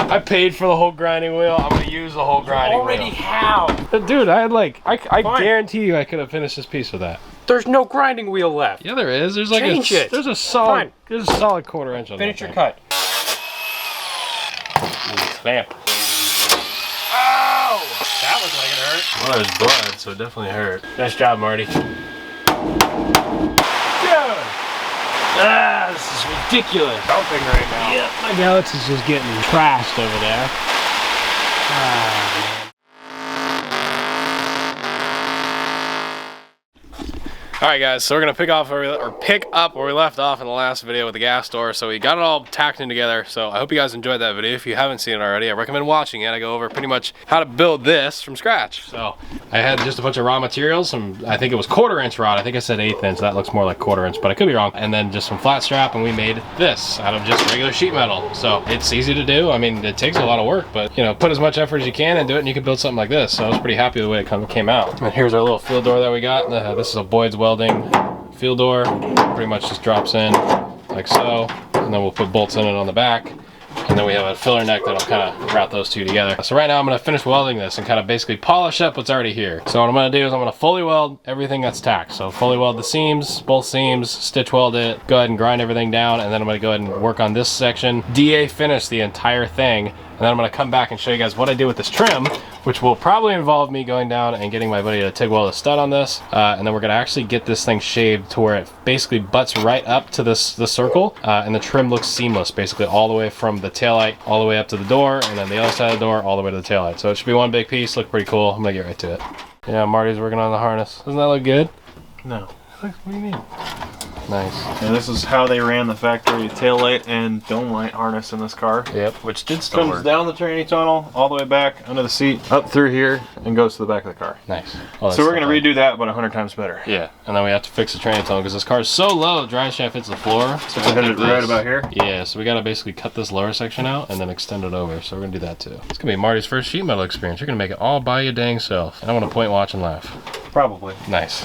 I paid for the whole grinding wheel. I'm gonna use the whole grinding wheel. Already have. Dude, I had like, I guarantee you I could have finished this piece with that. There's no grinding wheel left. Yeah, there is. There's like there's a solid, there's a solid quarter-inch on that. Finish your cut. Clamp. Ow! That looked like it hurt. Well, there's blood, so it definitely hurt. Nice job, Marty. Yeah. Ah, this is ridiculous. Dumping right now. Yep, my Galaxie's just getting trashed over there. Ah, man. Alright guys, so we're gonna pick up where we left off in the last video with the gas door. So we got it all tacked in together. So I hope you guys enjoyed that video. If you haven't seen it already, I recommend watching it. I go over pretty much how to build this from scratch. So I had just a bunch of raw materials, I think it was 1/4 inch rod. I think I said 1/8 inch, that looks more like 1/4 inch, but I could be wrong. And then just some flat strap, and we made this out of just regular sheet metal. So it's easy to do. I mean, it takes a lot of work, but you know, put as much effort as you can into it and you can build something like this. So I was pretty happy with the way it came out. And here's our little field door that we got. This is a Boyd's Welding field door. Pretty much just drops in like so, and then we'll put bolts in it on the back, and then we have a filler neck that'll kind of route those two together. So right now I'm going to finish welding this and kind of basically polish up what's already here. So what I'm going to do is I'm going to fully weld everything that's tacked. So fully weld the seams, both seams, stitch weld it, go ahead and grind everything down, and then I'm going to go ahead and work on this section, DA finish the entire thing, and then I'm going to come back and show you guys what I do with this trim, which will probably involve me going down and getting my buddy to TIG weld a stud on this, and then we're going to actually get this thing shaved to where it basically butts right up to the circle, and the trim looks seamless, basically all the way from the taillight all the way up to the door, and then the other side of the door all the way to the taillight. So it should be one big piece, look pretty cool. I'm going to get right to it. Yeah, Marty's working on the harness. Doesn't that look good? No. What do you mean? Nice. And this is how they ran the factory taillight and dome light harness in this car. Yep, which did still Comes work. down the tranny tunnel, all the way back under the seat, up through here, and goes to the back of the car. Nice. So we're going to redo that about 100 times better. Yeah, and then we have to fix the tranny tunnel because this car is so low, the drive shaft hits the floor. So Hit it right about here? Yeah, so we got to basically cut this lower section out and then extend it over. So we're going to do that too. It's going to be Marty's first sheet metal experience. You're going to make it all by your dang self. And I want to point, watch, and laugh. Probably. Nice.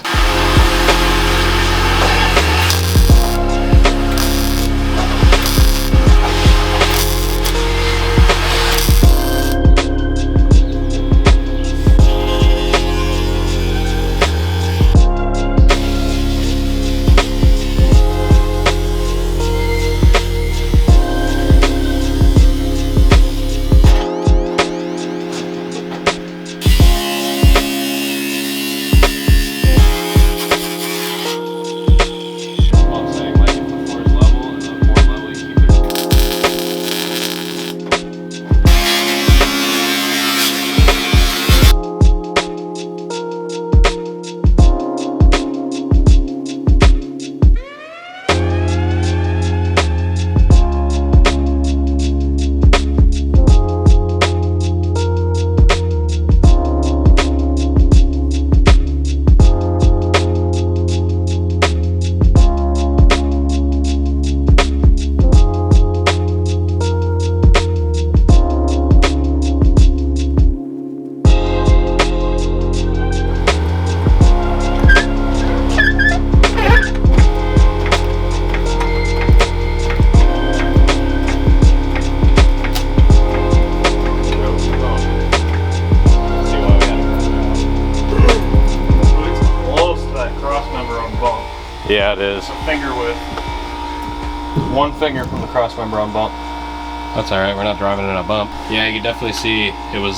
Yeah, it is. A finger width. One finger from the cross member on bump. That's all right. We're not driving in a bump. Yeah, you can definitely see it was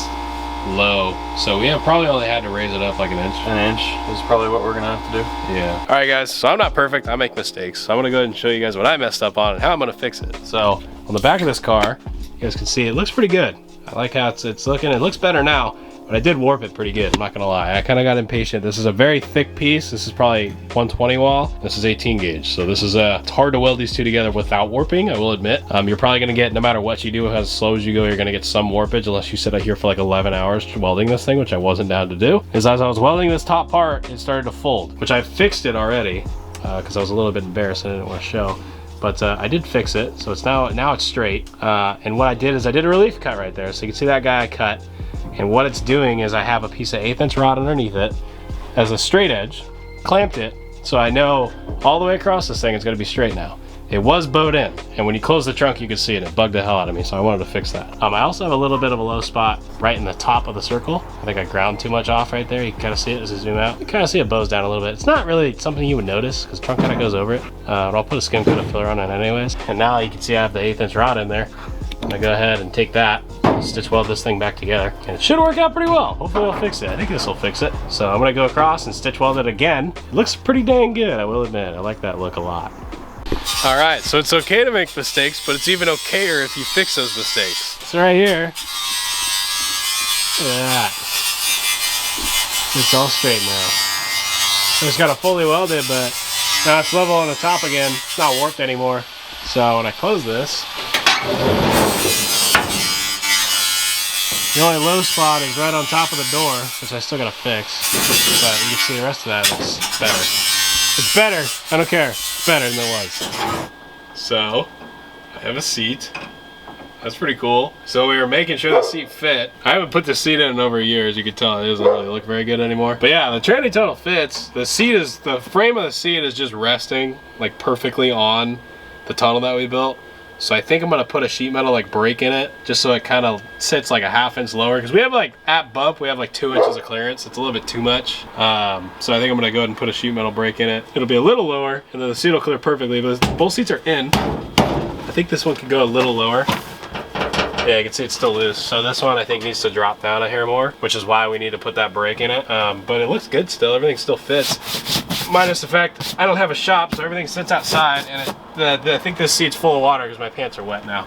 low. So we have probably only had to raise it up like an inch. An inch is probably what we're gonna have to do. Yeah. All right, guys. So I'm not perfect. I make mistakes. So I'm gonna go ahead and show you guys what I messed up on and how I'm gonna fix it. So on the back of this car, you guys can see it looks pretty good. I like how it's looking. It looks better now. But I did warp it pretty good, I'm not gonna lie. I kind of got impatient. This is a very thick piece. This is probably 120 wall. This is 18 gauge. So this is it's hard to weld these two together without warping, I will admit. You're probably gonna get, no matter what you do, as slow as you go, you're gonna get some warpage unless you sit out here for like 11 hours welding this thing, which I wasn't down to do. Is as I was welding this top part, it started to fold, which I fixed it already because I was a little bit embarrassed and I didn't want to show. But I did fix it, so it's now it's straight. And what I did is I did a relief cut right there. So you can see that guy I cut. And what it's doing is I have a piece of 1/8 inch rod underneath it as a straight edge, clamped it, so I know all the way across this thing it's gonna be straight now. it was bowed in, and when you close the trunk you could see it. It bugged the hell out of me, so I wanted to fix that. I also have a little bit of a low spot right in the top of the circle. I think I ground too much off right there. You can kind of see it as I zoom out. You kind of see it bows down a little bit. It's not really something you would notice because the trunk kind of goes over it, but I'll put a skim coat of filler on it anyways. And now you can see I have the 1/8 inch rod in there. I'm gonna go ahead and take that, stitch weld this thing back together, and it should work out pretty well. Hopefully it'll fix it. I think this will fix it. So I'm gonna go across and stitch weld it again. It looks pretty dang good, I will admit. I like that look a lot. All right, so it's okay to make mistakes, but it's even okayer if you fix those mistakes. So right here, look at that. It's all straight now. I just gotta fully weld it, but now it's level on the top again. It's not warped anymore. So when I close this, the only low spot is right on top of the door, which I still gotta fix. But you can see the rest of that looks better. It's better, I don't care. It's better than it was. So, I have a seat. That's pretty cool. So we were making sure the seat fit. I haven't put the seat in over a year, as you can tell. It doesn't really look very good anymore. But yeah, the tranny tunnel fits. The frame of the seat is just resting like perfectly on the tunnel that we built. So I think I'm gonna put a sheet metal like break in it, just so it kind of sits like a 1/2 inch lower. Because we have like, at bump, we have like 2 inches of clearance. It's a little bit too much. So I think I'm gonna go ahead and put a sheet metal break in it. It'll be a little lower, and then the seat will clear perfectly. But both seats are in. I think this one could go a little lower. Yeah, you can see it's still loose. So this one I think needs to drop down a hair more, which is why we need to put that break in it. But it looks good still, everything still fits. Minus the fact I don't have a shop, so everything sits outside, and I think this seat's full of water because my pants are wet now.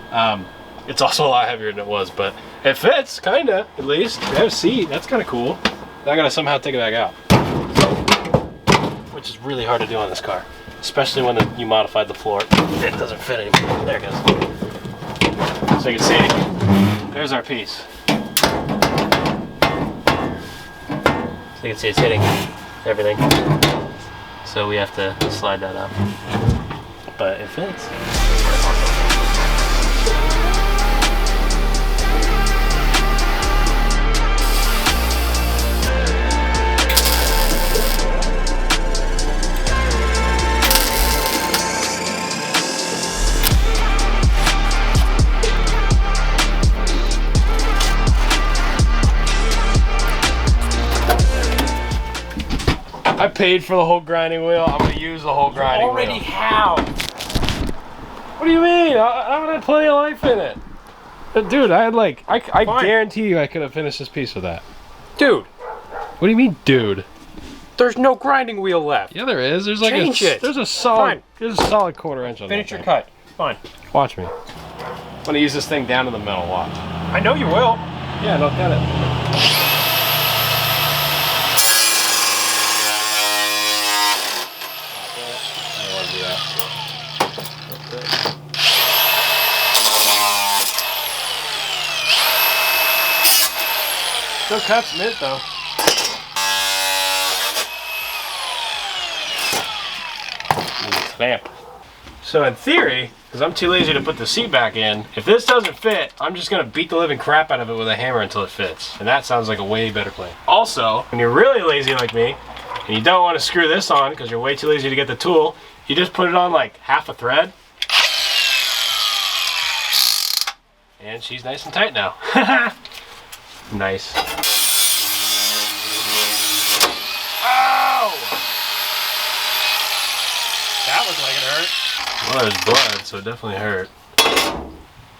It's also a lot heavier than it was, but it fits, kinda, at least. We have a seat, that's kinda cool. Now I gotta somehow take it back out, which is really hard to do on this car, especially when you modified the floor. It doesn't fit anymore. There it goes. So you can see, there's our piece. So you can see it's hitting everything. So we have to slide that up. But it fits. I paid for the whole grinding wheel. I'm gonna use the whole grinding wheel. Already have. What do you mean? I had plenty of life in it. But dude, I had like, I guarantee you I could have finished this piece with that. Dude. What do you mean, dude? There's no grinding wheel left. Yeah, there is. There's like there's a solid 1/4 inch on that. Finish your cut. Fine. Watch me. I'm gonna use this thing down to the middle. Watch. I know you will. Yeah, don't cut it. Still cuts mint though. Clamp. So in theory, because I'm too lazy to put the seat back in, if this doesn't fit, I'm just gonna beat the living crap out of it with a hammer until it fits. And that sounds like a way better plan. Also, when you're really lazy like me, and you don't want to screw this on because you're way too lazy to get the tool, you just put it on like 1/2 a thread. And she's nice and tight now. Nice. Oh! That looked like it hurt. Well, there's blood, so it definitely hurt.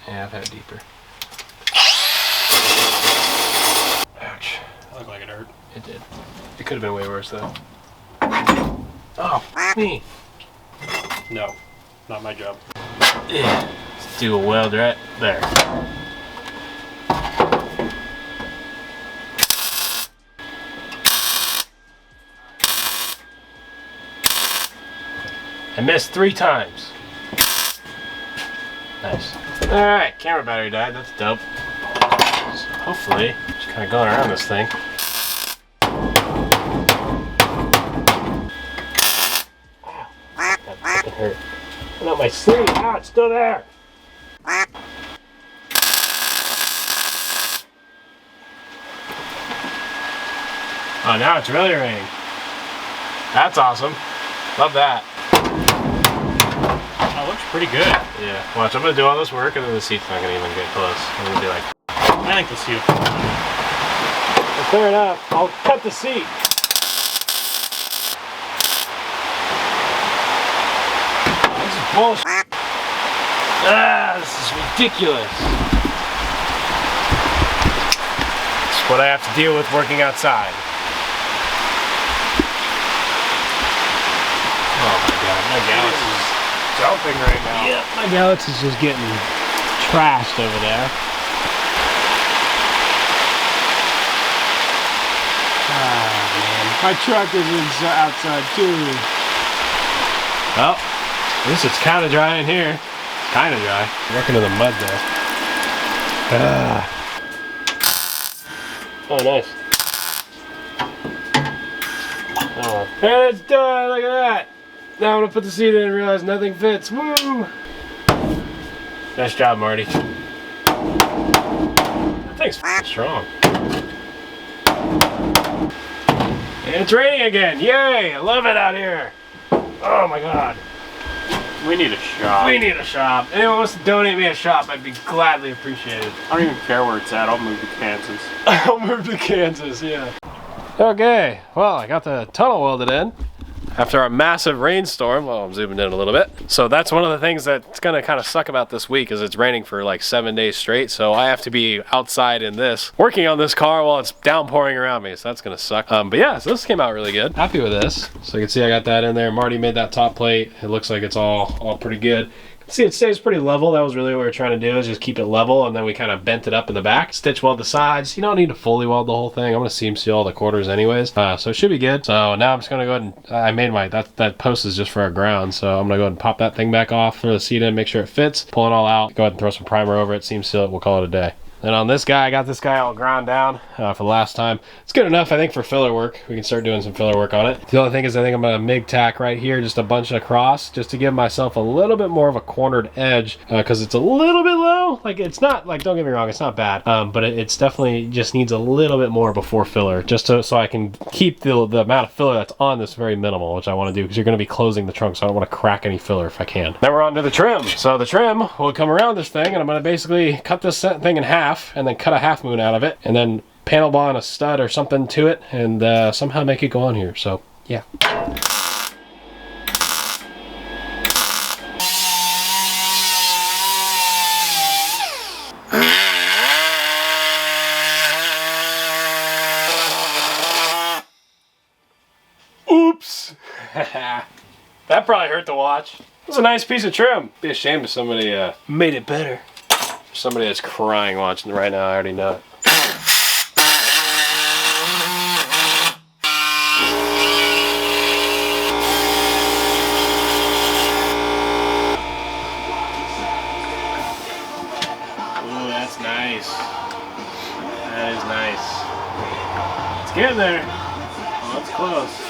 Yeah, I've had deeper. Ouch. That looked like it hurt. It did. It could have been way worse though. Oh, me. No, not my job. Yeah. Let's do a weld right there. I missed 3 times. Nice. Alright, camera battery died. That's dope. So hopefully, just kind of going around this thing. Ow. That fucking hurt. Not my sleeve. Ah, it's still there. Oh, now it's really raining. That's awesome. Love that. That looks pretty good. Yeah. Watch, I'm gonna do all this work and then the seat's not gonna even get close. I'm gonna be like, I think the seat. well, fair enough. I'll cut the seat. This is bullshit. This is ridiculous. It's what I have to deal with working outside. Oh my god, my Galaxie's jumping right now. Yep, my Galaxie's just getting trashed over there. Ah, man. My truck is outside too. Well, at least it's kind of dry in here. It's kind of dry. I'm working in the mud though. Oh, nice. Oh. And it's done, look at that. Now I'm gonna put the seat in and realize nothing fits. Woo! Nice job, Marty. That thing's strong. And it's raining again. Yay! I love it out here. Oh my god. We need a shop. We need a shop. Anyone wants to donate me a shop, I'd be gladly appreciated. I don't even care where it's at. I'll move to Kansas. I'll move to Kansas, yeah. Okay, well, I got the tunnel welded in after a massive rainstorm. Well, I'm zooming in a little bit. So that's one of the things that's gonna kind of suck about this week is it's raining for like 7 days straight. So I have to be outside in this, working on this car while it's downpouring around me. So that's gonna suck. But yeah, so this came out really good. Happy with this. So you can see I got that in there. Marty made that top plate. It looks like it's all pretty good. See, it stays pretty level. That was really what we were trying to do, is just keep it level, and then we kind of bent it up in the back. Stitch weld the sides. You don't need to fully weld the whole thing. I'm going to seam seal all the quarters anyways, so it should be good. So now I'm just going to go ahead and, I made my, that post is just for our ground, so I'm going to go ahead and pop that thing back off, throw the seat in, make sure it fits, pull it all out, go ahead and throw some primer over it, seam seal it, we'll call it a day. And on this guy, I got this guy all ground down for the last time. It's good enough, I think, for filler work. We can start doing some filler work on it. The only thing is I think I'm going to MIG tack right here, just a bunch across, just to give myself a little bit more of a cornered edge, because it's a little bit low. Like, it's not, like, don't get me wrong, it's not bad, but it's definitely just needs a little bit more before filler, just so I can keep the amount of filler that's on this very minimal, which I want to do, because you're going to be closing the trunk, so I don't want to crack any filler if I can. Then we're on to the trim. So the trim will come around this thing, and I'm going to basically cut this thing in half, and then cut a half moon out of it, and then panel bond a stud or something to it, and somehow make it go on here. So yeah. Oops. That probably hurt to watch. It was a nice piece of trim. Be ashamed if somebody made it better. Somebody that's crying watching right now, I already know it. Ooh, that's nice. That is nice. It's getting there. Oh, it's close.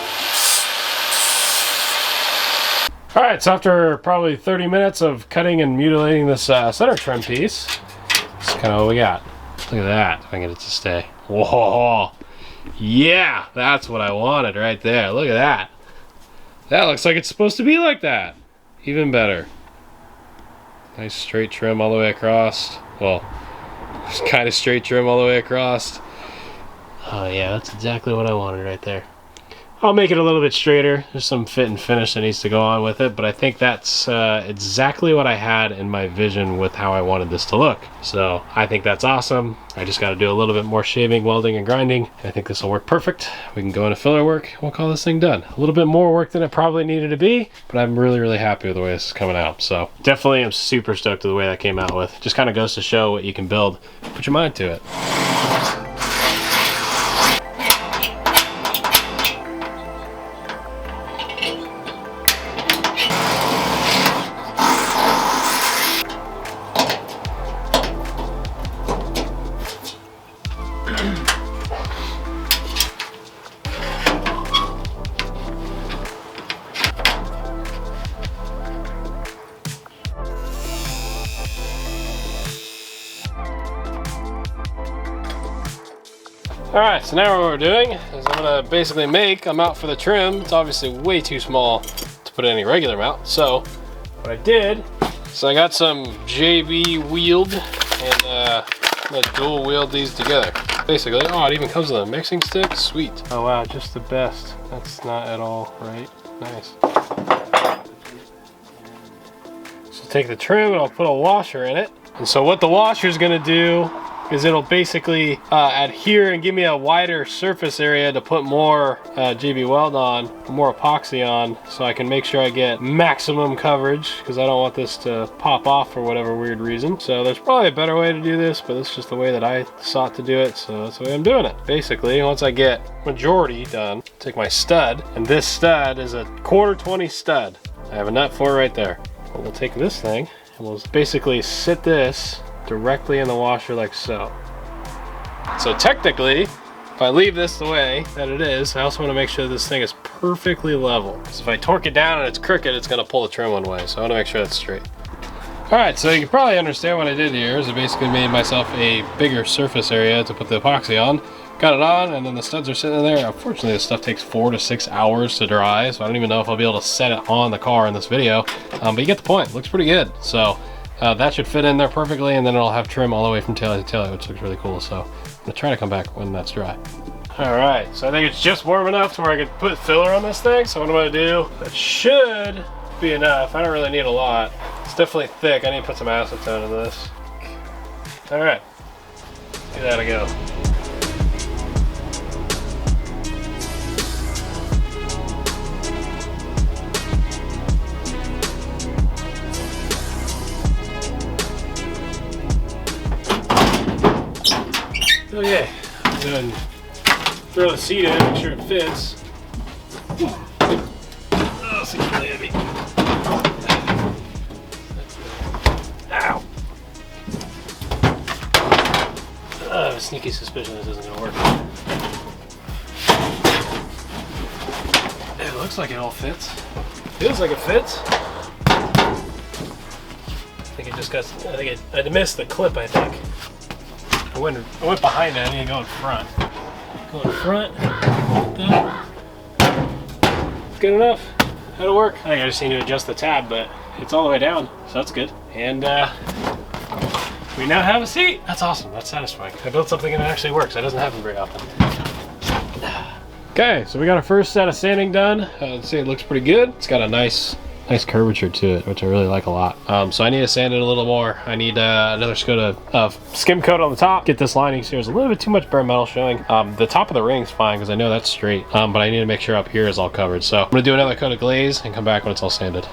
Alright, so after probably 30 minutes of cutting and mutilating this center trim piece, that's kind of what we got. Look at that, if I can get it to stay. Whoa! Yeah, that's what I wanted right there. Look at that. That looks like it's supposed to be like that. Even better. Nice straight trim all the way across. Well, just kind of straight trim all the way across. Oh yeah, that's exactly what I wanted right there. I'll make it a little bit straighter. There's some fit and finish that needs to go on with it, but I think that's exactly what I had in my vision with how I wanted this to look. So I think that's awesome. I just got to do a little bit more shaving, welding, and grinding. I think this will work perfect. We can go into filler work. We'll call this thing done. A little bit more work than it probably needed to be, but I'm really, really happy with the way this is coming out. So definitely am super stoked with the way that came out with. Just kind of goes to show what you can build. Put your mind to it. Alright, so now what we're doing is I'm going to basically I'm out for the trim. It's obviously way too small to put any regular mount. So what I did So I got some JB wheeled, and I'm gonna dual wield these together. Basically, oh, it even comes with a mixing stick, sweet. Oh wow, just the best. That's not at all right. Nice. So take the trim and I'll put a washer in it. And so what the washer is gonna do is it'll basically adhere and give me a wider surface area to put more JB Weld on, more epoxy on, so I can make sure I get maximum coverage, because I don't want this to pop off for whatever weird reason. So there's probably a better way to do this, but this is just the way that I sought to do it, so that's the way I'm doing it. Basically, once I get majority done, take my stud, and this stud is a 1/4 stud. I have a nut for it right there. But we'll take this thing, and we'll basically sit this directly in the washer like so. So technically, if I leave this the way that it is, I also want to make sure this thing is perfectly level. Because if I torque it down and it's crooked, it's going to pull the trim one way. So I want to make sure that's straight. Alright, so you can probably understand what I did here is I basically made myself a bigger surface area to put the epoxy on. Got it on, and then the studs are sitting in there. Unfortunately, this stuff takes 4 to 6 hours to dry, so I don't even know if I'll be able to set it on the car in this video. But you get the point. It looks pretty good. So that should fit in there perfectly, and then it'll have trim all the way from taillight to taillight, which looks really cool. So I'm gonna try to come back when that's dry. All right, so I think it's just warm enough to where I could put filler on this thing. So what I'm gonna do, it should be enough. I don't really need a lot. It's definitely thick. I need to put some acetone in this. All right, give that a go. Okay, go ahead and throw the seat in, make sure it fits. Oh, seat's really heavy. Ow! I have a sneaky suspicion this isn't gonna work. It looks like it all fits. Feels like it fits. I think it just got, I missed the clip, I think. I went behind it. I need to go in front. Go in front. Good enough. That'll work. I think I just need to adjust the tab, but it's all the way down, so that's good. And we now have a seat. That's awesome. That's satisfying. I built something and it actually works. That doesn't happen very often. Okay, so we got our first set of sanding done. Let's see, it looks pretty good. It's got a nice curvature to it, which I really like a lot. So I need to sand it a little more. I need another coat of skim coat on the top. Get this lining here. There's a little bit too much bare metal showing. The top of the ring's fine because I know that's straight, but I need to make sure up here is all covered. So I'm gonna do another coat of glaze and come back when it's all sanded.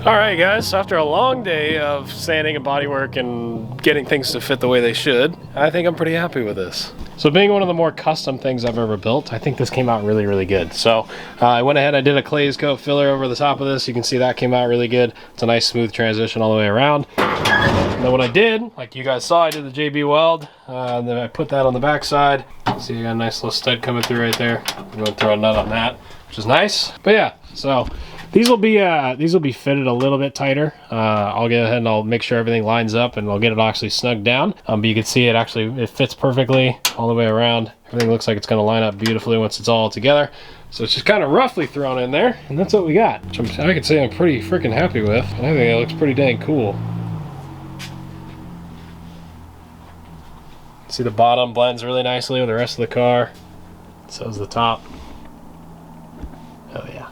Alright guys, so after a long day of sanding and bodywork and getting things to fit the way they should, I think I'm pretty happy with this. So being one of the more custom things I've ever built, I think this came out really, really good. So I went ahead, I did a glaze coat filler over the top of this. You can see that came out really good. It's a nice smooth transition all the way around. And then what I did, like you guys saw, I did the JB Weld, and then I put that on the back side. See, I got a nice little stud coming through right there. I'm going to throw a nut on that, which is nice. But yeah, so these will be fitted a little bit tighter. I'll go ahead and I'll make sure everything lines up and I'll get it actually snugged down. But you can see it fits perfectly all the way around. Everything looks like it's going to line up beautifully once it's all together. So it's just kind of roughly thrown in there, and that's what we got, which I can say I'm pretty freaking happy with. And I think it looks pretty dang cool. See, the bottom blends really nicely with the rest of the car. So does the top. Oh yeah.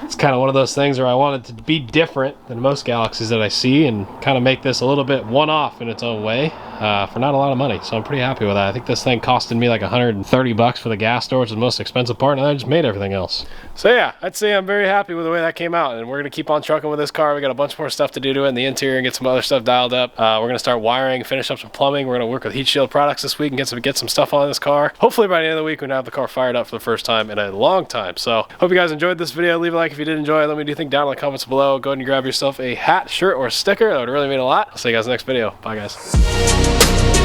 It's kind of one of those things where I want it to be different than most Galaxies that I see and kind of make this a little bit one-off in its own way for not a lot of money. So I'm pretty happy with that. I think this thing costed me like 130 bucks for the gas door, which is the most expensive part, and I just made everything else. So yeah, I'd say I'm very happy with the way that came out, and we're gonna keep on trucking with this car. We got a bunch more stuff to do to it in the interior and get some other stuff dialed up. We're gonna start wiring, finish up some plumbing. We're gonna work with heat shield products this week and get some stuff on this car. Hopefully by the end of the week, we're gonna have the car fired up for the first time in a long time. So hope you guys enjoyed this video. Leave a like if you did enjoy it. Let me know what you think down in the comments below. Go ahead and grab yourself a hat, shirt, or sticker. That would really mean a lot. I'll see you guys in the next video. Bye, guys.